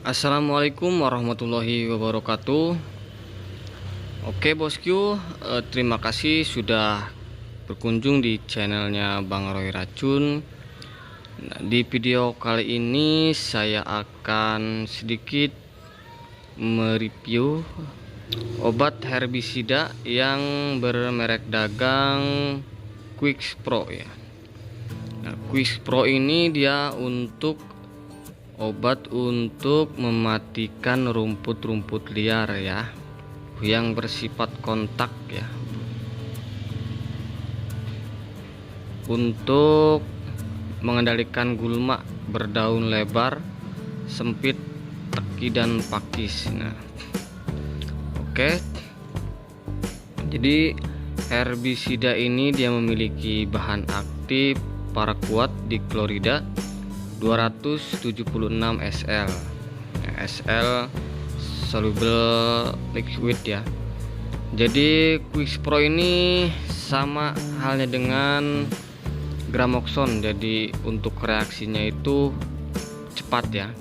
Assalamualaikum warahmatullahi wabarakatuh. Oke bosku, terima kasih sudah berkunjung di channelnya Bang Roy Racun. Nah, di video kali ini saya akan sedikit mereview obat herbisida yang bermerek dagang Quickspro ya. Nah, Quickspro ini dia obat untuk mematikan rumput-rumput liar ya, yang bersifat kontak ya, untuk mengendalikan gulma berdaun lebar, sempit, teki dan pakis. Nah, oke. Jadi herbisida ini dia memiliki bahan aktif paraquat diklorida 276 SL. SL soluble liquid ya. Jadi Quickspro ini sama halnya dengan Gramoxone. Jadi untuk reaksinya itu cepat ya.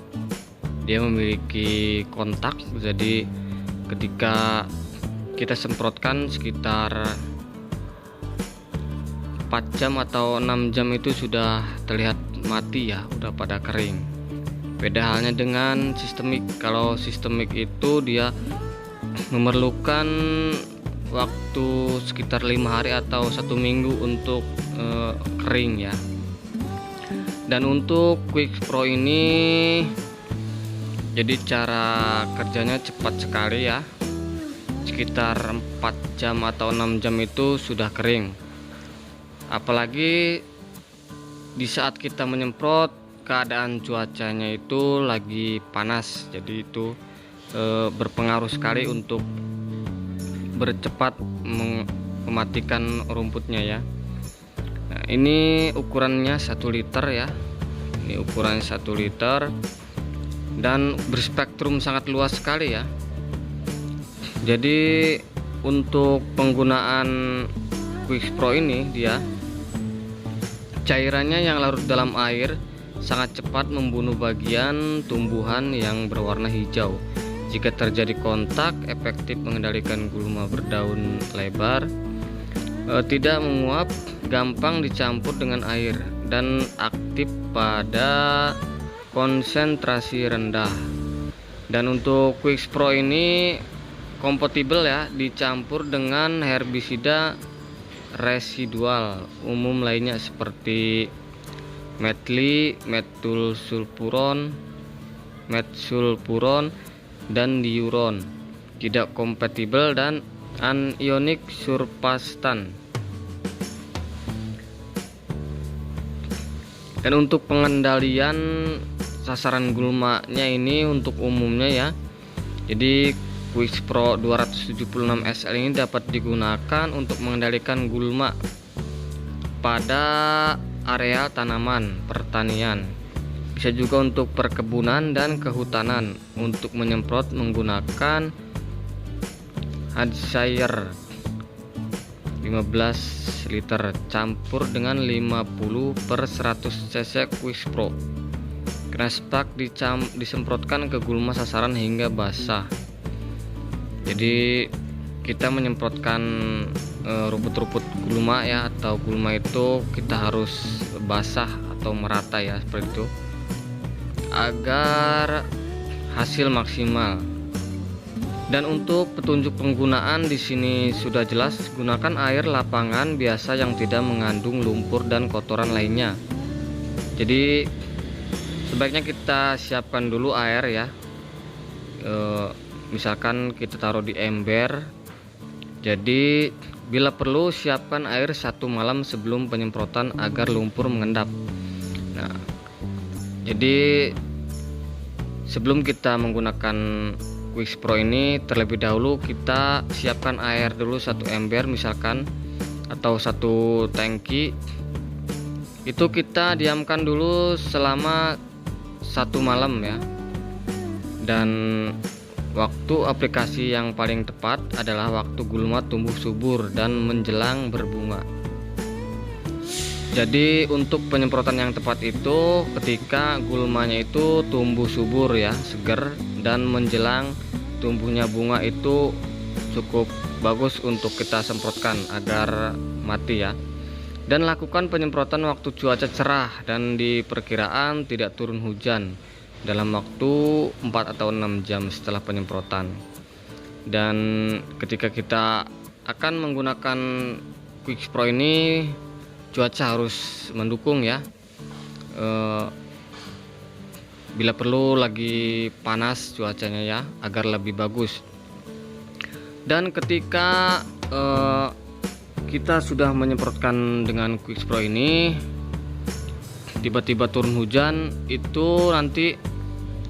Dia memiliki kontak. Jadi ketika kita semprotkan sekitar 4 jam atau 6 jam itu sudah terlihat mati ya, udah pada kering. Beda halnya dengan sistemik. Kalau sistemik itu dia memerlukan waktu sekitar 5 hari atau 1 minggu untuk kering ya. Dan untuk Quickspro ini jadi cara kerjanya cepat sekali ya, sekitar 4 jam atau 6 jam itu sudah kering. Apalagi di saat kita menyemprot, keadaan cuacanya itu lagi panas, jadi itu berpengaruh sekali untuk bercepat mematikan rumputnya ya. Nah, ini ukurannya 1 liter ya. Ini ukurannya 1 liter dan berspektrum sangat luas sekali ya. Jadi untuk penggunaan Quickspro ini dia cairannya yang larut dalam air sangat cepat membunuh bagian tumbuhan yang berwarna hijau. Jika terjadi kontak, efektif mengendalikan gulma berdaun lebar, tidak menguap, gampang dicampur dengan air, dan aktif pada konsentrasi rendah. Dan untuk Quickspro ini kompatibel ya, dicampur dengan herbisida residual umum lainnya seperti metli, metulsulfuron, metsulfuron, dan diuron. Tidak kompatibel dan anionic surfactant. Dan untuk pengendalian sasaran gulmanya ini untuk umumnya ya, jadi Quickspro 276 SL ini dapat digunakan untuk mengendalikan gulma pada area tanaman pertanian. Bisa juga untuk perkebunan dan kehutanan. Untuk menyemprot menggunakan Hadshire 15 liter campur dengan 50/100 cc Quickspro. Crash-pack disemprotkan ke gulma sasaran hingga basah. Jadi kita menyemprotkan rumput-rumput gulma ya, atau gulma itu kita harus basah atau merata ya, seperti itu agar hasil maksimal. Dan untuk petunjuk penggunaan di sini sudah jelas, gunakan air lapangan biasa yang tidak mengandung lumpur dan kotoran lainnya. Jadi sebaiknya kita siapkan dulu air ya. Misalkan kita taruh di ember. Jadi bila perlu siapkan air 1 malam sebelum penyemprotan agar lumpur mengendap. Nah, jadi sebelum kita menggunakan Quickspro ini, terlebih dahulu kita siapkan air dulu 1 ember misalkan, atau 1 tangki. Itu kita diamkan dulu selama 1 malam ya. Dan waktu aplikasi yang paling tepat adalah waktu gulma tumbuh subur dan menjelang berbunga. Jadi untuk penyemprotan yang tepat itu ketika gulmanya itu tumbuh subur ya, seger, dan menjelang tumbuhnya bunga itu cukup bagus untuk kita semprotkan agar mati ya. Dan lakukan penyemprotan waktu cuaca cerah dan di perkiraan tidak turun hujan dalam waktu 4 atau 6 jam setelah penyemprotan. Dan ketika kita akan menggunakan QuickSpray ini, cuaca harus mendukung ya. Bila perlu lagi panas cuacanya ya, agar lebih bagus. Dan ketika kita sudah menyemprotkan dengan QuickSpray ini, tiba-tiba turun hujan, itu nanti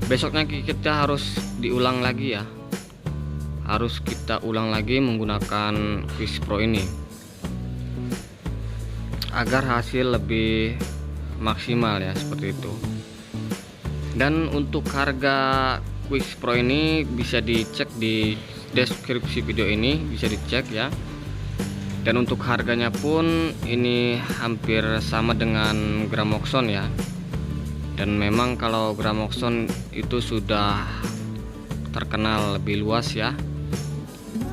besoknya kita harus diulang lagi ya. Harus kita ulang lagi menggunakan QuickSpray ini agar hasil lebih maksimal ya, seperti itu. Dan untuk harga QuickSpray ini bisa dicek di deskripsi video ini, bisa dicek ya. Dan untuk harganya pun ini hampir sama dengan Gramoxone ya. Dan memang kalau Gramoxone itu sudah terkenal lebih luas ya.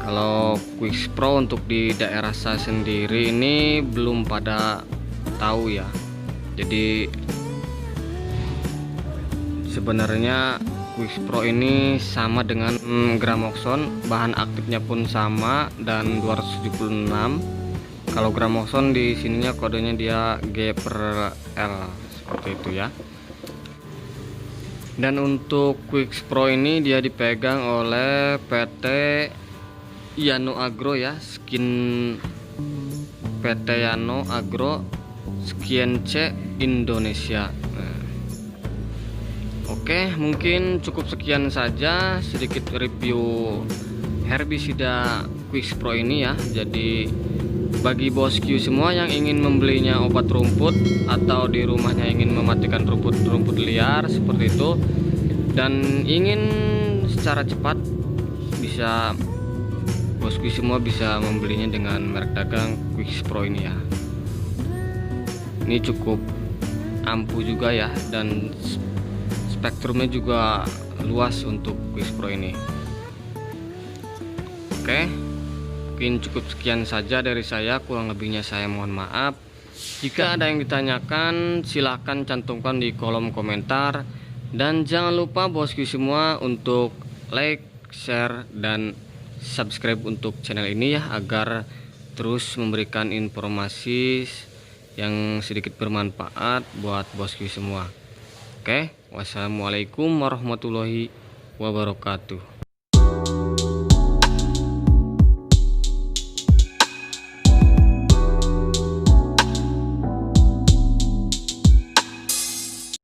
Kalau QuickSpray untuk di daerah saya sendiri ini belum pada tahu ya. Jadi sebenarnya QuickSpray ini sama dengan Gramoxone, bahan aktifnya pun sama dan 276. Kalau Gramoxone di sininya kodenya dia G/L seperti itu ya. Dan untuk QuickSpray ini dia dipegang oleh PT Yano Agro ya, PT Yano Agro Sekian C Indonesia. Oke, mungkin cukup sekian saja sedikit review herbisida QuickSpray ini ya. Jadi bagi bosku semua yang ingin membelinya obat rumput atau di rumahnya ingin mematikan rumput liar seperti itu dan ingin secara cepat, bisa bosku semua bisa membelinya dengan merek dagang QuickSpray ini ya. Ini cukup ampuh juga ya, dan spektrumnya juga luas untuk QuickSpray ini. Oke, mungkin cukup sekian saja dari saya, kurang lebihnya saya mohon maaf. Jika ada yang ditanyakan silahkan cantumkan di kolom komentar, dan jangan lupa bosku semua untuk like, share, dan subscribe untuk channel ini ya, agar terus memberikan informasi yang sedikit bermanfaat buat bosku semua. Oke, wassalamualaikum warahmatullahi wabarakatuh.